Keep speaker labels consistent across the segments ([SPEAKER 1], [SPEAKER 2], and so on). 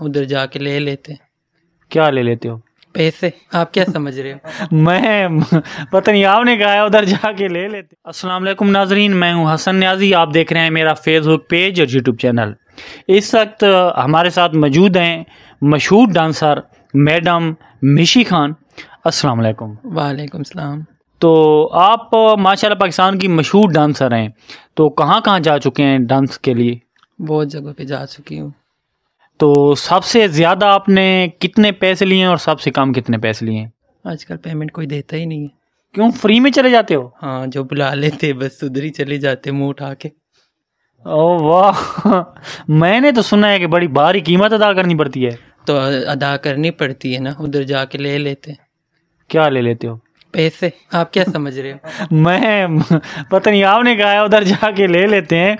[SPEAKER 1] उधर जाके ले लेते।
[SPEAKER 2] क्या ले लेते हो?
[SPEAKER 1] पैसे। आप क्या समझ रहे हो?
[SPEAKER 2] मैं पता नहीं, आपने कहा है उधर जाके ले लेते। अस्सलाम वालेकुम नाजरीन, मैं हूं हसन न्याजी। आप देख रहे हैं मेरा फेसबुक पेज और यूट्यूब चैनल। इस वक्त हमारे साथ मौजूद हैं मशहूर डांसर मैडम मिशी खान। अस्सलाम वालेकुम।
[SPEAKER 1] वालेकुम सलाम।
[SPEAKER 2] तो आप माशाल्लाह पाकिस्तान की मशहूर डांसर हैं, तो कहाँ कहाँ जा चुके हैं डांस के लिए?
[SPEAKER 1] बहुत जगह पे जा चुकी हूँ।
[SPEAKER 2] तो सबसे ज़्यादा आपने कितने पैसे लिए हैं और सबसे कम कितने पैसे लिए हैं?
[SPEAKER 1] आजकल पेमेंट कोई देता ही नहीं है।
[SPEAKER 2] क्यों, फ्री में चले जाते हो?
[SPEAKER 1] हाँ, जो बुला लेते बस उधर ही चले जाते मुंह उठा के।
[SPEAKER 2] ओह वाह मैंने तो सुना है कि बड़ी भारी कीमत अदा करनी पड़ती है।
[SPEAKER 1] तो अदा करनी पड़ती है ना, उधर जाके ले लेते।
[SPEAKER 2] क्या ले लेते हो?
[SPEAKER 1] पैसे। आप क्या समझ रहे हो?
[SPEAKER 2] मैं पता नहीं, आपने कहा है उधर जाके ले लेते हैं,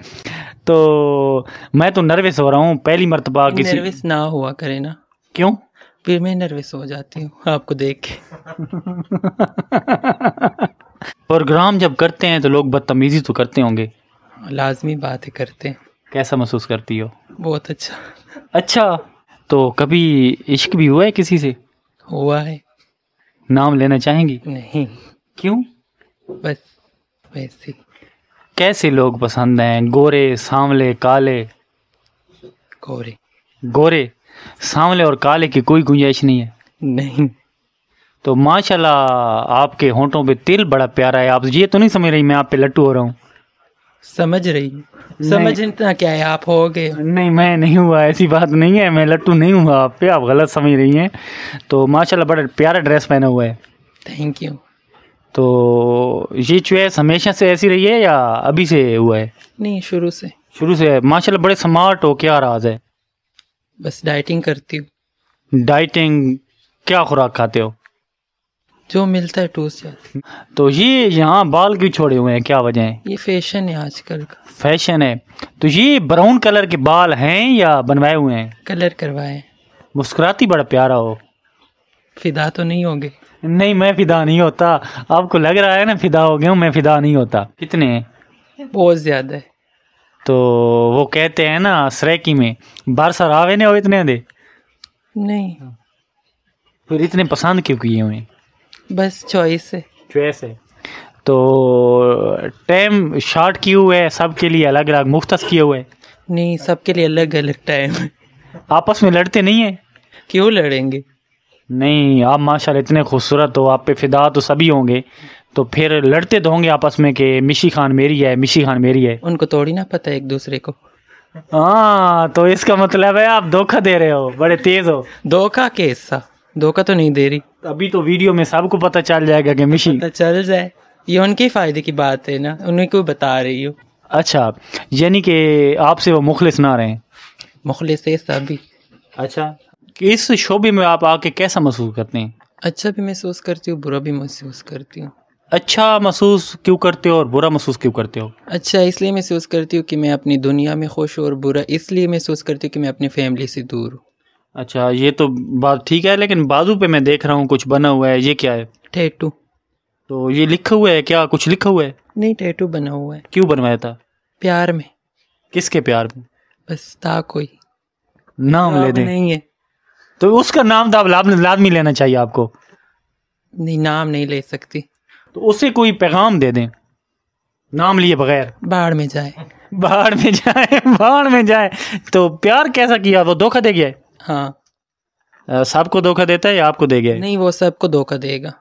[SPEAKER 2] तो मैं तो नर्वस हो रहा हूँ पहली मर्तबा किसी।
[SPEAKER 1] नर्वस ना हुआ करे ना।
[SPEAKER 2] क्यों?
[SPEAKER 1] फिर मैं नर्वस हो जाती हूँ आपको देख के।
[SPEAKER 2] प्रोग्राम जब करते हैं तो लोग बदतमीजी तो करते होंगे।
[SPEAKER 1] लाजमी बात है, करते हैं।
[SPEAKER 2] कैसा महसूस करती हो?
[SPEAKER 1] बहुत अच्छा।
[SPEAKER 2] अच्छा, तो कभी इश्क भी हुआ है किसी से?
[SPEAKER 1] हुआ है।
[SPEAKER 2] नाम लेना चाहेंगी?
[SPEAKER 1] नहीं।
[SPEAKER 2] क्यों?
[SPEAKER 1] बस वैसे।
[SPEAKER 2] कैसे लोग पसंद हैं? गोरे, सांवले, काले?
[SPEAKER 1] गोरे।
[SPEAKER 2] गोरे, सांवले और काले की कोई गुंजाइश नहीं है?
[SPEAKER 1] नहीं।
[SPEAKER 2] तो माशाल्लाह आपके होंठों पे तिल बड़ा प्यारा है। आप ये तो नहीं समझ रही मैं आप पे लट्टू हो रहा हूँ?
[SPEAKER 1] समझ रही हूँ। समझना क्या है, आप हो गए।
[SPEAKER 2] नहीं, मैं नहीं हुआ, ऐसी बात नहीं है, मैं लट्टू नहीं हुआ आप पे, आप गलत समझ रही हैं। तो माशाल्लाह बड़ा प्यारा ड्रेस पहना हुआ है।
[SPEAKER 1] Thank you.
[SPEAKER 2] तो ये चॉइस हमेशा से ऐसी रही है या अभी से हुआ है?
[SPEAKER 1] नहीं, शुरू से।
[SPEAKER 2] शुरू से है। माशाल्लाह बड़े स्मार्ट हो, क्या राज है?
[SPEAKER 1] बस डाइटिंग करती हूँ।
[SPEAKER 2] डाइटिंग? क्या खुराक खाते हो?
[SPEAKER 1] जो मिलता है टूस जाती।
[SPEAKER 2] तो ये यहाँ बाल क्यों छोड़े हुए हैं, क्या वजह है?
[SPEAKER 1] ये फैशन है आजकल का।
[SPEAKER 2] फैशन है? तो ये ब्राउन कलर के बाल हैं या बनवाए हुए हैं?
[SPEAKER 1] कलर करवाए।
[SPEAKER 2] मुस्कुराती बड़ा प्यारा हो।
[SPEAKER 1] फिदा तो नहीं होगे?
[SPEAKER 2] नहीं, मैं फिदा नहीं होता। आपको लग रहा है ना फिदा हो गया हूँ, मैं फिदा नहीं होता। कितने हैं?
[SPEAKER 1] बहुत ज्यादा है।
[SPEAKER 2] तो वो कहते हैं ना सरेकी में, बारसा रावे ने हो इतने दे।
[SPEAKER 1] नहीं।
[SPEAKER 2] फिर इतने पसंद क्यों किए हुए?
[SPEAKER 1] बस चॉइस है।
[SPEAKER 2] चॉइस है। तो टाइम शॉर्ट किए हुए है, सबके लिए अलग अलग मुख्तस किए हुए?
[SPEAKER 1] नहीं, सबके लिए अलग अलग टाइम है।
[SPEAKER 2] आपस में लड़ते नहीं है?
[SPEAKER 1] क्यों लड़ेंगे?
[SPEAKER 2] नहीं, आप माशाल्लाह इतने खूबसूरत हो, आप पे फिदा तो सभी होंगे, तो फिर लड़ते तो होंगे आपस में कि मिशी खान मेरी है, मिशी खान मेरी है।
[SPEAKER 1] उनको थोड़ी ना पता है एक दूसरे को।
[SPEAKER 2] हाँ, तो इसका मतलब है आप धोखा दे रहे हो, बड़े तेज हो।
[SPEAKER 1] धोखा कैसा? धोखा तो नहीं दे रही।
[SPEAKER 2] अभी तो वीडियो में सबको पता चल जाएगा कि मिशी।
[SPEAKER 1] पता चल जाए, ये उनके फायदे की बात है ना, उन्हें क्यों बता रही हो?
[SPEAKER 2] अच्छा, यानी कि आपसे वो मुखलिस ना रहे?
[SPEAKER 1] मुखलिस है सभी।
[SPEAKER 2] अच्छा, इस शोबे में आप आके कैसा महसूस करते हैं?
[SPEAKER 1] अच्छा भी महसूस करती हूँ, बुरा भी महसूस करती हूँ।
[SPEAKER 2] अच्छा महसूस क्यों करते हो और बुरा महसूस क्यों करते हो?
[SPEAKER 1] अच्छा इसलिए महसूस करती हूँ कि मैं अपनी दुनिया में खुश हूँ, और बुरा इसलिए महसूस करती हूँ कि मैं अपनी फैमिली से दूर हूँ।
[SPEAKER 2] अच्छा, ये तो बात ठीक है, लेकिन बाजू पे मैं देख रहा हूँ कुछ बना हुआ है, ये क्या है?
[SPEAKER 1] टैटू।
[SPEAKER 2] तो ये लिखा हुआ है क्या, कुछ लिखा हुआ है?
[SPEAKER 1] नहीं, टैटू बना हुआ है।
[SPEAKER 2] क्यों बनवाया था?
[SPEAKER 1] प्यार में।
[SPEAKER 2] किसके प्यार में?
[SPEAKER 1] बस था कोई
[SPEAKER 2] नाम ले दें?
[SPEAKER 1] नहीं है।
[SPEAKER 2] तो उसका नाम तो लाजमी लेना चाहिए आपको।
[SPEAKER 1] नहीं, नाम नहीं ले सकती।
[SPEAKER 2] तो उसे कोई पैगाम दे दें नाम लिए बगैर।
[SPEAKER 1] बाढ़ में जाए।
[SPEAKER 2] बाहर में जाए, बाहर में जाए। तो प्यार कैसा किया, वो धोखा दे गया है?
[SPEAKER 1] हाँ।
[SPEAKER 2] सबको धोखा देता है या आपको दे गया है?
[SPEAKER 1] नहीं, वो सबको धोखा देगा।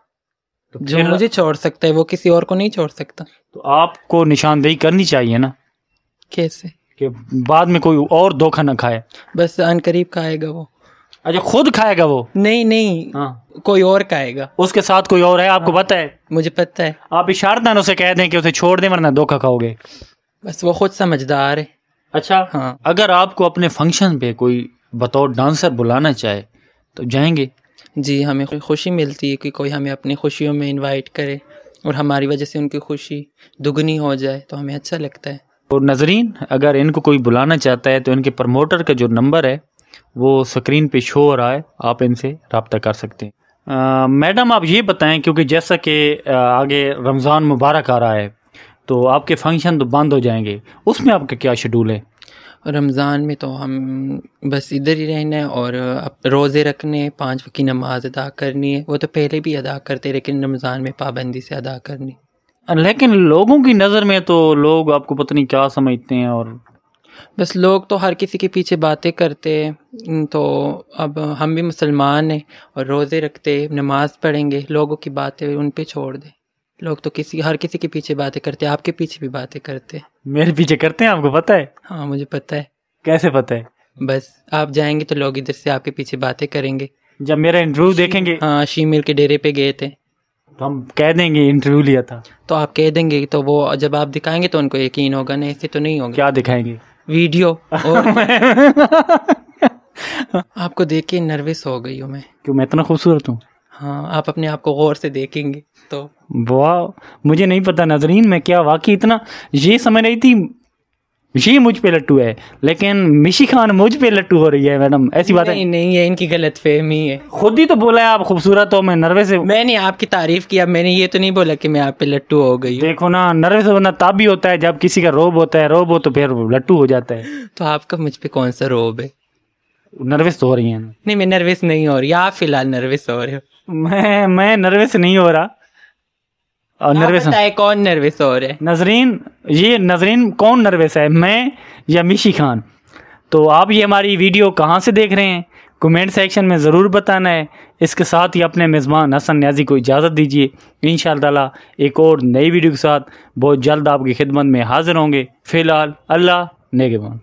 [SPEAKER 2] तो
[SPEAKER 1] जो
[SPEAKER 2] फिर
[SPEAKER 1] मुझे छोड़ सकता है वो किसी और को नहीं छोड़ सकता।
[SPEAKER 2] तो आपको निशानदेही करनी चाहिए ना,
[SPEAKER 1] कैसे?
[SPEAKER 2] कि बाद में कोई और धोखा ना खाए।
[SPEAKER 1] बस अनकरीब खाएगा वो।
[SPEAKER 2] अच्छा, खुद खाएगा वो?
[SPEAKER 1] नहीं नहीं,
[SPEAKER 2] हाँ,
[SPEAKER 1] कोई और खाएगा।
[SPEAKER 2] उसके साथ कोई और है, आपको पता है?
[SPEAKER 1] मुझे पता है।
[SPEAKER 2] आप इशारतन उसे कह दें कि उसे छोड़ दें वरना धोखा खाओगे।
[SPEAKER 1] बस वो खुद समझदार है।
[SPEAKER 2] अच्छा,
[SPEAKER 1] हाँ।
[SPEAKER 2] अगर आपको अपने फंक्शन पे कोई बतौर डांसर बुलाना चाहे तो जाएंगे?
[SPEAKER 1] जी, हमें खुशी मिलती है कि कोई हमें अपनी खुशियों में इनवाइट करे और हमारी वजह से उनकी खुशी दुगनी हो जाए तो हमें अच्छा लगता है।
[SPEAKER 2] और नजरीन, अगर इनको कोई बुलाना चाहता है तो इनके प्रमोटर का जो नंबर है वो स्क्रीन पे शो हो रहा है, आप इनसे रब्ता कर सकते हैं। मैडम आप ये बताएं, क्योंकि जैसा कि आगे रमज़ान मुबारक आ रहा है तो आपके फंक्शन तो बंद हो जाएंगे, उसमें आपका क्या शेड्यूल है?
[SPEAKER 1] रमज़ान में तो हम बस इधर ही रहना है और रोज़े रखने, 5 वक्त की नमाज अदा करनी है। वो तो पहले भी अदा करते, लेकिन रमज़ान में पाबंदी से अदा करनी।
[SPEAKER 2] लेकिन लोगों की नज़र में तो लोग आपको पता नहीं क्या समझते हैं, और
[SPEAKER 1] बस लोग तो हर किसी के पीछे बातें करते हैं। तो अब हम भी मुसलमान हैं और रोज़े रखते, नमाज पढ़ेंगे, लोगों की बातें उन पे छोड़ दें। लोग तो हर किसी के पीछे बातें करते हैं, आपके पीछे भी बातें करते हैं।
[SPEAKER 2] मेरे पीछे करते हैं, आपको पता है?
[SPEAKER 1] हाँ, मुझे पता है।
[SPEAKER 2] कैसे पता है?
[SPEAKER 1] बस आप जाएंगे तो लोग इधर से आपके पीछे बातें करेंगे।
[SPEAKER 2] जब मेरा इंटरव्यू देखेंगे,
[SPEAKER 1] हाँ, शीमिल के डेरे पे गए थे,
[SPEAKER 2] तो हम कह देंगे इंटरव्यू लिया था।
[SPEAKER 1] तो आप कह देंगे, तो वो जब आप दिखाएंगे तो उनको यकीन होगा ना, ऐसे तो नहीं होगा।
[SPEAKER 2] क्या दिखाएंगे?
[SPEAKER 1] वीडियो। और आपको देख के नर्वस हो गई हूँ मैं।
[SPEAKER 2] क्यों, मैं इतना खूबसूरत हूँ?
[SPEAKER 1] हाँ, आप अपने आप को गौर से देखेंगे तो।
[SPEAKER 2] वाह, मुझे नहीं पता नाज़रीन, मैं क्या वाकई इतना ये समझ रही थी ये मुझ पे लट्टू है, लेकिन मिशी खान मुझ पे लट्टू हो रही है। मैडम ऐसी बात है?
[SPEAKER 1] नहीं, ये इनकी गलतफहमी है।
[SPEAKER 2] खुद ही तो बोला है आप खूबसूरत हो, मैं नर्वस हूँ।
[SPEAKER 1] मैंने आपकी तारीफ किया, मैंने ये तो नहीं बोला कि मैं आप पे लट्टू हो गई हूँ।
[SPEAKER 2] देखो ना, नर्वस होना तब भी होता है जब किसी का रोब होता है, रोब हो तो फिर लट्टू हो जाता है।
[SPEAKER 1] तो आपका मुझ पे कौन सा रोब है?
[SPEAKER 2] नर्वस तो हो रही है ना?
[SPEAKER 1] नहीं, मैं नर्वस नहीं हो रही, आप फिलहाल नर्वस हो रहे हो।
[SPEAKER 2] मैं नर्वस नहीं हो रहा, और नर्वस
[SPEAKER 1] है कौन नर्वस हो रहा है?
[SPEAKER 2] नजरीन कौन नर्वस है, मैं या मिशी खान? तो आप ये हमारी वीडियो कहाँ से देख रहे हैं, कमेंट सेक्शन में ज़रूर बताना है। इसके साथ ही अपने मेज़बान हसन न्याज़ी को इजाज़त दीजिए। इंशाअल्लाह ताला एक और नई वीडियो के साथ बहुत जल्द आपकी खिदमत में हाजिर होंगे। फ़िलहाल अल्लाह नेगेबान।